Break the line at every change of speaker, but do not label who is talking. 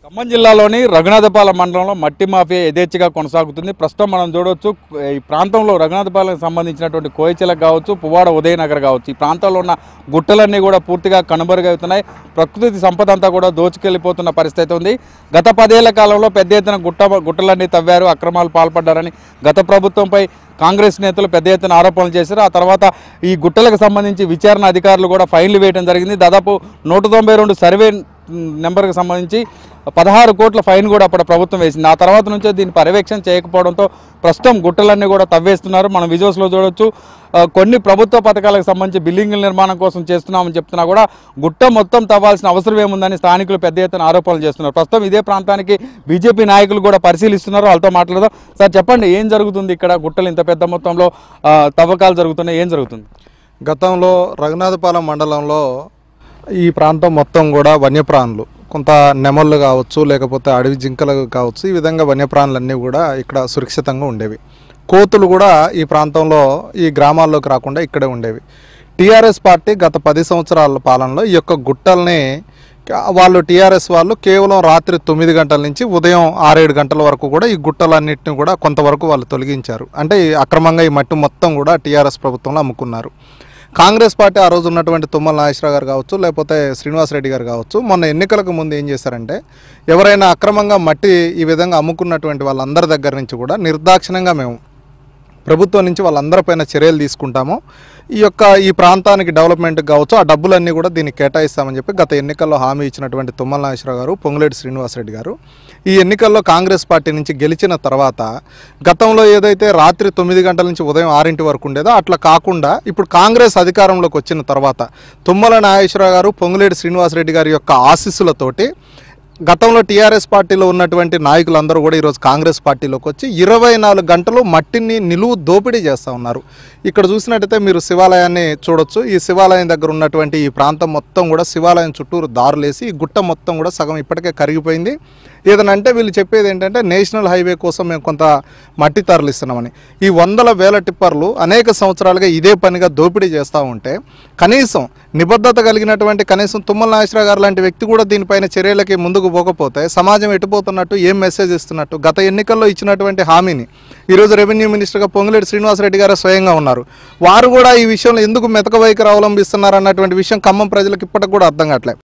ఖమ్మం జిల్లాలోని రఘునాథపాలెం మండలంలో మట్టి మాఫియా యథేచ్ఛగా కొనసాగుతుంది. ప్రస్తుతం మనం చూడవచ్చు ఈ ప్రాంతంలో రఘునాథపాలెంకి సంబంధించినటువంటి కోయిచెలకు కావచ్చు, పువ్వాడ ఉదయనగర్ కావచ్చు, ఈ ప్రాంతంలో ఉన్న గుట్టలన్నీ కూడా పూర్తిగా కనుమరుగవుతున్నాయి. ప్రకృతి సంపద అంతా కూడా దోచుకెళ్ళిపోతున్న పరిస్థితి ఉంది. గత 10 ఏళ్ల కాలంలో పెద్ద ఎత్తున గుట్టలన్నీ తవ్వారు, అక్రమాలు పాల్పడ్డారని గత ప్రభుత్వంపై కాంగ్రెస్ నేతలు పెద్ద ఎత్తున ఆరోపణలు చేశారు. ఆ తర్వాత ఈ గుట్టలకు సంబంధించి విచారణ అధికారులు కూడా ఫైన్లు వేయడం జరిగింది. దాదాపు 192 సర్వే నెంబర్కి సంబంధించి 16 కోట్ల ఫైన్ కూడా అప్పుడు ప్రభుత్వం వేసింది. ఆ తర్వాత నుంచే దీన్ని పర్యవేక్షణ చేయకపోవడంతో ప్రస్తుతం గుట్టలన్నీ కూడా తవ్వేస్తున్నారు. మనం విజువల్స్లో చూడవచ్చు. కొన్ని ప్రభుత్వ పథకాలకు సంబంధించి బిల్డింగుల నిర్మాణం కోసం చేస్తున్నామని చెప్తున్నా కూడా గుట్ట మొత్తం తవ్వాల్సిన అవసరం ఏముందని స్థానికులు పెద్ద ఎత్తున ఆరోపణలు చేస్తున్నారు. ప్రస్తుతం ఇదే ప్రాంతానికి బీజేపీ నాయకులు కూడా పరిశీలిస్తున్నారు. వాళ్ళతో మాట్లాడదాం. సార్ చెప్పండి, ఏం జరుగుతుంది ఇక్కడ? గుట్టలు ఇంత పెద్ద మొత్తంలో తవ్వకాలు జరుగుతున్నాయి, ఏం జరుగుతుంది?
గతంలో రఘునాథపాలెం మండలంలో ఈ ప్రాంతం మొత్తం కూడా వన్యప్రాణులు, కొంత నెమళ్ళు కావచ్చు, లేకపోతే అడవి జింకలు కావచ్చు, ఈ విధంగా వన్యప్రాణులన్నీ కూడా ఇక్కడ సురక్షితంగా ఉండేవి. కోతులు కూడా ఈ ప్రాంతంలో ఈ గ్రామాల్లోకి రాకుండా ఇక్కడే ఉండేవి. టీఆర్ఎస్ పార్టీ గత 10 సంవత్సరాల పాలనలో ఈ యొక్క గుట్టల్ని వాళ్ళు టీఆర్ఎస్ వాళ్ళు కేవలం రాత్రి 9 గంటల నుంచి ఉదయం 6-7 గంటల వరకు కూడా ఈ గుట్టలన్నింటినీ కూడా కొంతవరకు వాళ్ళు తొలగించారు. అంటే అక్రమంగా ఈ మట్టి మొత్తం కూడా టీఆర్ఎస్ ప్రభుత్వంలో అమ్ముకున్నారు. కాంగ్రెస్ పార్టీ ఆ రోజు ఉన్నటువంటి తుమ్మల నాగేశ్వరరావు గారు కావచ్చు, లేకపోతే శ్రీనివాసరెడ్డి గారు కావచ్చు, మొన్న ఎన్నికలకు ముందు ఏం చేశారంటే ఎవరైనా అక్రమంగా మట్టి ఈ విధంగా అమ్ముకున్నటువంటి వాళ్ళందరి దగ్గర నుంచి కూడా నిర్దాక్షిణ్యంగా మేము ప్రభుత్వం నుంచి వాళ్ళందరిపైన చర్యలు తీసుకుంటాము, ఈ ప్రాంతానికి డెవలప్మెంట్ కావచ్చు ఆ డబ్బులన్నీ కూడా దీనికి కేటాయిస్తామని చెప్పి గత ఎన్నికల్లో హామీ ఇచ్చినటువంటి తుమ్మల నాగేశ్వరరావు గారు, పొంగులేటి శ్రీనివాసరెడ్డి గారు ఈ ఎన్నికల్లో కాంగ్రెస్ పార్టీ నుంచి గెలిచిన తర్వాత గతంలో ఏదైతే రాత్రి 9 గంటల నుంచి ఉదయం 6 వరకు ఉండేదో అట్లా కాకుండా ఇప్పుడు కాంగ్రెస్ అధికారంలోకి వచ్చిన తర్వాత తుమ్మల నాగేశ్వరరావు గారు, పొంగులేటి శ్రీనివాసరెడ్డి గారి యొక్క ఆశీస్సులతోటి గతంలో టీఆర్ఎస్ పార్టీలో ఉన్నటువంటి నాయకులందరూ కూడా ఈరోజు కాంగ్రెస్ పార్టీలోకి వచ్చి 24 గంటలు మట్టిని నిలువు దోపిడీ చేస్తూ ఉన్నారు. ఇక్కడ చూసినట్టయితే మీరు శివాలయాన్ని చూడొచ్చు. ఈ శివాలయం దగ్గర ఉన్నటువంటి ఈ ప్రాంతం మొత్తం కూడా శివాలయం చుట్టూరు దారులేసి ఈ గుట్ట మొత్తం కూడా సగం ఇప్పటికే కరిగిపోయింది. ఏదనంటే వీళ్ళు చెప్పేది ఏంటంటే నేషనల్ హైవే కోసం మేము కొంత మట్టి తరలిస్తున్నామని. ఈ వందల వేల టిప్పర్లు అనేక సంవత్సరాలుగా ఇదే పనిగా దోపిడీ చేస్తూ ఉంటే కనీసం నిబద్ధత కలిగినటువంటి కనీసం తుమ్మల నాగేశ్వరరావు గారు లాంటి వ్యక్తి కూడా దీనిపైన చర్యలకి ముందుకు పోకపోతే సమాజం ఎటుపోతున్నట్టు, ఏం మెసేజ్ ఇస్తున్నట్టు? గత ఎన్నికల్లో ఇచ్చినటువంటి హామీని ఈరోజు రెవెన్యూ మినిస్టర్గా పొంగులేటి శ్రీనివాసరెడ్డి గారు స్వయంగా ఉన్నారు. వారు కూడా ఈ విషయంలో ఎందుకు మెతక వైఖరి అవలంబిస్తున్నారు అన్నటువంటి విషయం ఖమ్మం ప్రజలకు ఇప్పటికి కూడా అర్థం కావట్లేదు.